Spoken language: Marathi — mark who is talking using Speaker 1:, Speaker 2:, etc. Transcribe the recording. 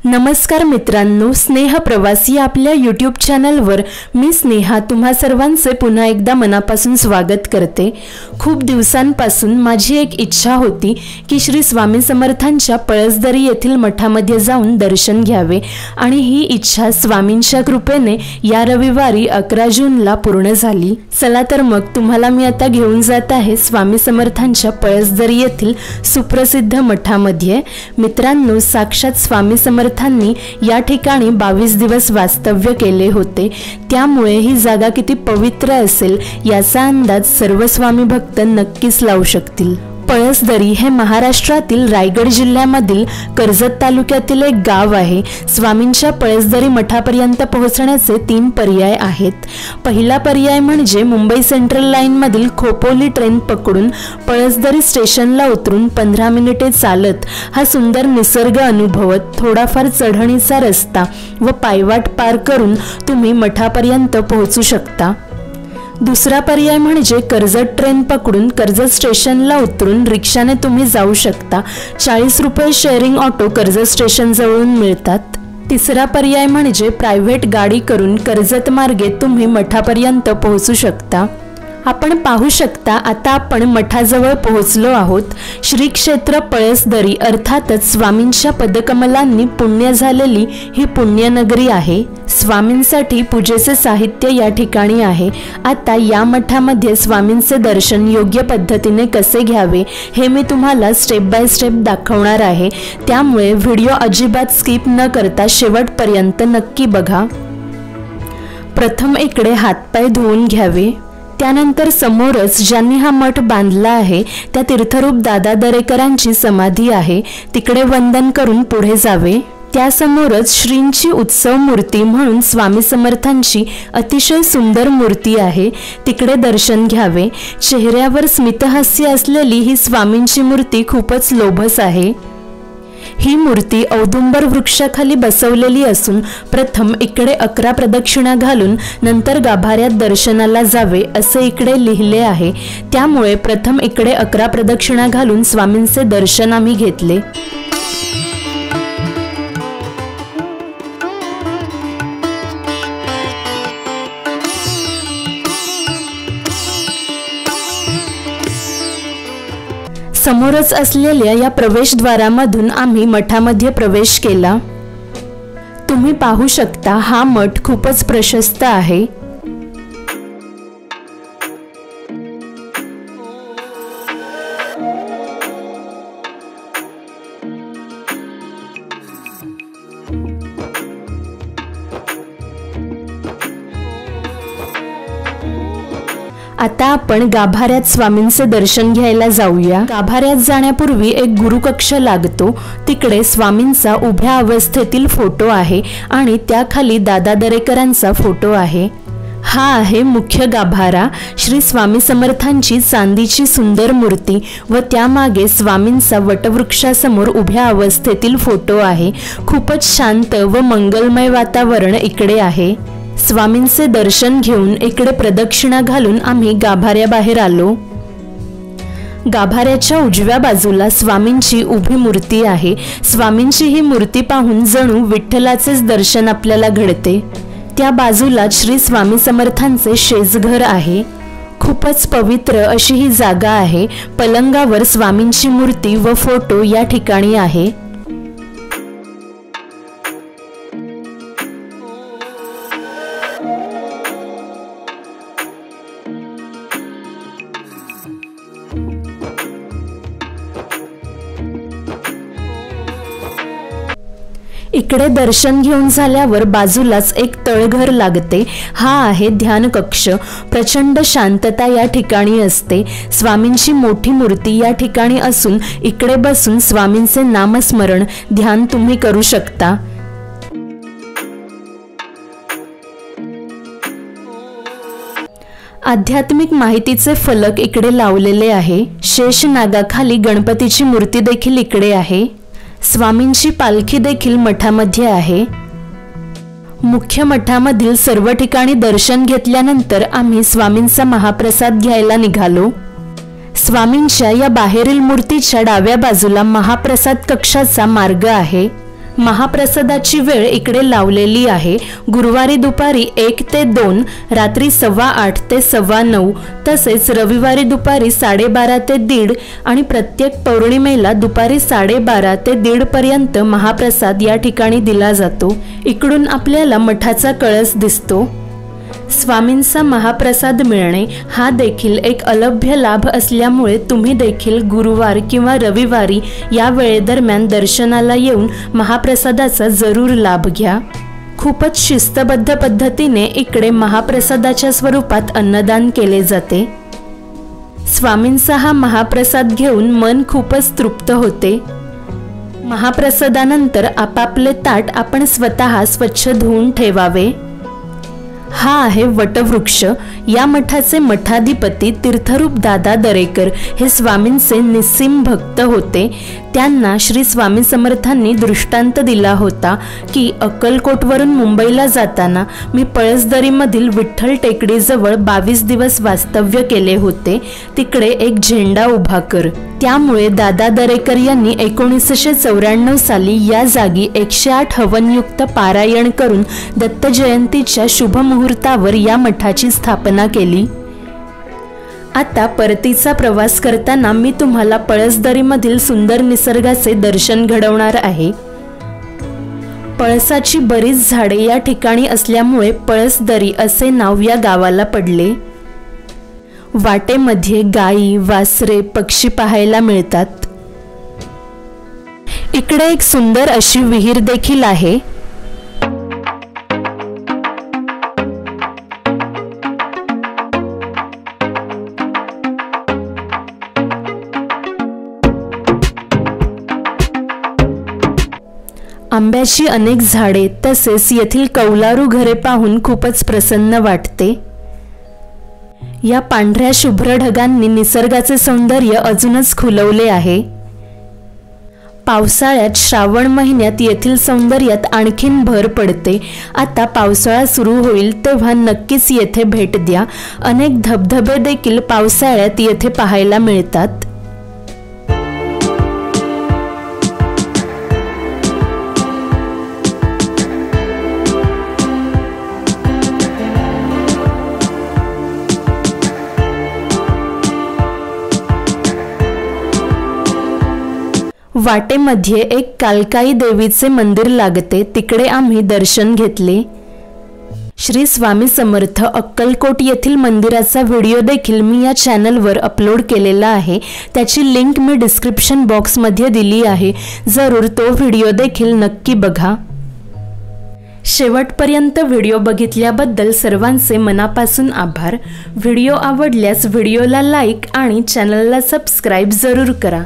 Speaker 1: नमस्कार मित्रांनो, स्नेह प्रवास या आपल्या यूट्यूब चॅनलवर मी स्नेहा तुम्हा सर्वांचे पुन्हा एकदा मनापासून स्वागत करते। खूप दिवसांपासून माझी एक इच्छा होती की श्री स्वामी समर्थांच्या पळसदरी येथील मठामध्ये जाऊन दर्शन घ्यावे आणि ही इच्छा स्वामींच्या कृपेने या रविवारी 11 जूनला पूर्ण झाली। चला तर मग तुम्हाला मी आता घेऊन जात आहे स्वामी समर्थांच्या पळसदरी येथील सुप्रसिद्ध मठामध्ये। मित्रांनो, साक्षात स्वामी समर्थ या ठिकाणी 22 दिवस वास्तव्य केले होते, त्यामुळे ही जागा किती पवित्र असेल याचा अंदाज सर्व स्वामी भक्त नक्कीच लावू शकतील। पळसदरी हे महाराष्ट्रातील रायगड जिल्ह्यामधील कर्जत तालुक्यातील एक गाव आहे। स्वामींच्या पळसदरी मठापर्यंत पोहोचण्याचे 3 पर्याय आहेत। पहिला पर्याय म्हणजे मुंबई सेंट्रल लाईन मधील खोपोली ट्रेन पकडून पळसदरी स्टेशनला उतरून 15 मिनिटे चालत हा सुंदर निसर्ग अनुभवत थोडाफार चढणीचा रस्ता व पायवाट पार करून तुम्ही मठापर्यंत पोहोचू शकता। दुसरा पर्याय म्हणजे कर्जत ट्रेन पकडून कर्जत स्टेशनला उतरून रिक्षाने तुम्ही जाऊ शकता। 40 रुपये शेअरिंग ऑटो कर्जत स्टेशन जवळून मिळतात। तिसरा पर्याय म्हणजे प्रायव्हेट गाडी करून कर्जत मार्गे तुम्ही मठापर्यंत पोहोचू शकता। आपण पाहू शकता आता आपण मठाजवळ पोहोचलो आहोत। श्री क्षेत्र पळसदरी अर्थातच स्वामींच्या पदकमलांनी पुण्य झालेली ही पुण्यनगरी आहे। स्वामींसाठी पूजेचे साहित्य या ठिकाणी आहे। आता या मठामध्ये स्वामींचे दर्शन योग्य पद्धतीने कसे घ्यावे हे मी तुम्हाला स्टेप बाय स्टेप दाखवणार आहे, त्यामुळे व्हिडिओ अजिबात स्किप न करता शेवटपर्यंत नक्की बघा। प्रथम इकडे हातपाय धुवून घ्यावे, त्यानंतर समोरच ज्यांनी हा मठ बांधला आहे त्या तीर्थरूप दादा दरेकरांची समाधी आहे, तिकडे वंदन करून पुढे जावे। त्यासमोरच श्रींची उत्सव मूर्ती म्हणून स्वामी समर्थांची अतिशय सुंदर मूर्ती आहे, तिकडे दर्शन घ्यावे। चेहऱ्यावर स्मितहास्य असलेली ही स्वामींची मूर्ती खूपच लोभस आहे। ही मूर्ती औदुंबर वृक्षाखाली बसवलेली असून प्रथम इकडे 11 प्रदक्षिणा घालून नंतर गाभाऱ्यात दर्शनाला जावे असे इकडे लिहिले आहे, त्यामुळे प्रथम इकडे 11 प्रदक्षिणा घालून स्वामींचे दर्शन आम्ही घेतले। समोरच असलेल्या या प्रवेशद्वारामधून आम्ही मठामध्ये प्रवेश केला। तुम्ही पाहू शकता हा मठ खूपच प्रशस्त आहे। आता आपण गाभाऱ्यात स्वामींचे दर्शन घ्यायला जाऊया। गाभाऱ्यात जाण्यापूर्वी एक गुरुकक्ष लागतो, तिकडे स्वामींचा उभ्या अवस्थेतील फोटो आहे आणि त्याखाली दादा दरेकरांचा फोटो आहे। हा आहे मुख्य गाभारा। श्री स्वामी समर्थांची चांदीची सुंदर मूर्ती व त्यामागे स्वामींचा वटवृक्षासमोर उभ्या अवस्थेतील फोटो आहे। खूपच शांत व मंगलमय वातावरण इकडे आहे। स्वामींचे दर्शन घेऊन इकडे प्रदक्षिणा घालून आम्ही गाभाऱ्याबाहेर आलो। गाभाऱ्याच्या उजव्या बाजूला स्वामींची उभी मूर्ती आहे। स्वामींची ही मूर्ती पाहून जणू विठ्ठलाचेच दर्शन आपल्याला घडते। त्या बाजूला श्री स्वामी समर्थांचे शेजघर आहे। खूपच पवित्र अशी ही जागा आहे। पलंगावर स्वामींची मूर्ती व फोटो या ठिकाणी आहे। इकडे दर्शन घेऊन झाल्यावर बाजूलाच एक तळघर लागते। हा आहे ध्यान कक्ष। प्रचंड शांतता या ठिकाणी असते। स्वामींची मोठी मूर्ती या ठिकाणी असून इकडे बसून स्वामींचे नामस्मरण ध्यान तुम्ही करू शकता। आध्यात्मिक माहितीचे फलक इकडे लावलेले आहे। शेषनागाखाली गणपतीची मूर्ती देखील इकडे आहे। स्वामींची पालखी देखील मठामध्ये आहे। मुख्य मठामधील सर्व ठिकाणी दर्शन घेतल्यानंतर आम्ही स्वामींचा महाप्रसाद घ्यायला निघालो। स्वामींच्या या बाहेरील मूर्तीच्या डाव्या बाजूला महाप्रसाद कक्षाचा मार्ग आहे। महाप्रसादाची वेळ इकडे लावलेली आहे। गुरुवारी दुपारी 1 ते 2, रात्री 8:15 ते 9:15, तसेच रविवारी दुपारी 12:30 ते 1:30 आणि प्रत्येक पौर्णिमेला दुपारी 12:30 ते 1:30 पर्यंत महाप्रसाद या ठिकाणी दिला जातो। इकडून आपल्याला मठाचा कळस दिसतो। स्वामींचा महाप्रसाद मिळणे हा देखील एक अलभ्य लाभ असल्यामुळे तुम्ही देखील गुरुवार किंवा रविवारी या वेळेदरम्यान दर्शनाला येऊन महाप्रसादाचा जरूर लाभ घ्या। खूपच शिस्तबद्ध पद्धतीने इकडे महाप्रसादाच्या स्वरूपात अन्नदान केले जाते। स्वामींचा हा महाप्रसाद घेऊन मन खूपच तृप्त होते। महाप्रसादानंतर आपापले ताट आपण स्वतः स्वच्छ धुवून ठेवावे। हा आहे वटवृक्ष। या मठाचे मठाधिपती तीर्थरूप दादा दरेकर हे स्वामींचे निस्सीम भक्त होते। त्यांना श्री स्वामी समर्थांनी दृष्टांत दिला होता की अक्कलकोटवरून मुंबईला जाताना मी पळसदरीमधील विठ्ठल टेकडीजवळ 22 दिवस वास्तव्य केले होते, तिकडे एक झेंडा उभा कर। त्यामुळे दादा दरेकर यांनी 1994 साली या जागी 108 हवनयुक्त पारायण करून दत्त जयंतीच्या शुभ मुहूर्तावर या मठाची स्थापना केली। आता परतीचा प्रवास करताना मी तुम्हाला पळसदरीमधील सुंदर निसर्गाचे दर्शन घडवणार आहे। पळसाची बरीच झाडे या ठिकाणी असल्यामुळे पळसदरी असे नाव या गावाला पडले। वाटेमध्ये गायी, वासरे, पक्षी पाहायला मिळतात। इकडे एक सुंदर अशी विहीर देखील आहे। आंब्याची अनेक झाडे तसेच येथील कौलारू घरे पाहून खूपच प्रसन्न वाटते। या पांढऱ्या शुभ्र ढगांनी निसर्गाचे सौंदर्य अजूनच खुलवले आहे। पावसाळ्यात श्रावण महिन्यात येथील सौंदर्यात आणखीन भर पडते। आता पावसाळा सुरू होईल तेव्हा नक्कीच येथे भेट द्या। अनेक धबधबे देखील पावसाळ्यात येथे पाहायला मिळतात। वाटेमध्ये एक कालकाई देवीचे मंदिर लागते, तिकडे आम्ही दर्शन घेतले। श्री स्वामी समर्थ अक्कलकोट येथील मंदिराचा व्हिडिओ देखील मी या चॅनलवर अपलोड केलेला आहे, त्याची लिंक मी डिस्क्रिप्शन बॉक्समध्ये दिली आहे, जरूर तो व्हिडिओ देखील नक्की बघा। शेवटपर्यंत व्हिडिओ बघितल्याबद्दल सर्वांचे मनापासून आभार। व्हिडिओ आवडल्यास व्हिडिओला लाईक आणि चॅनलला सबस्क्राईब जरूर करा।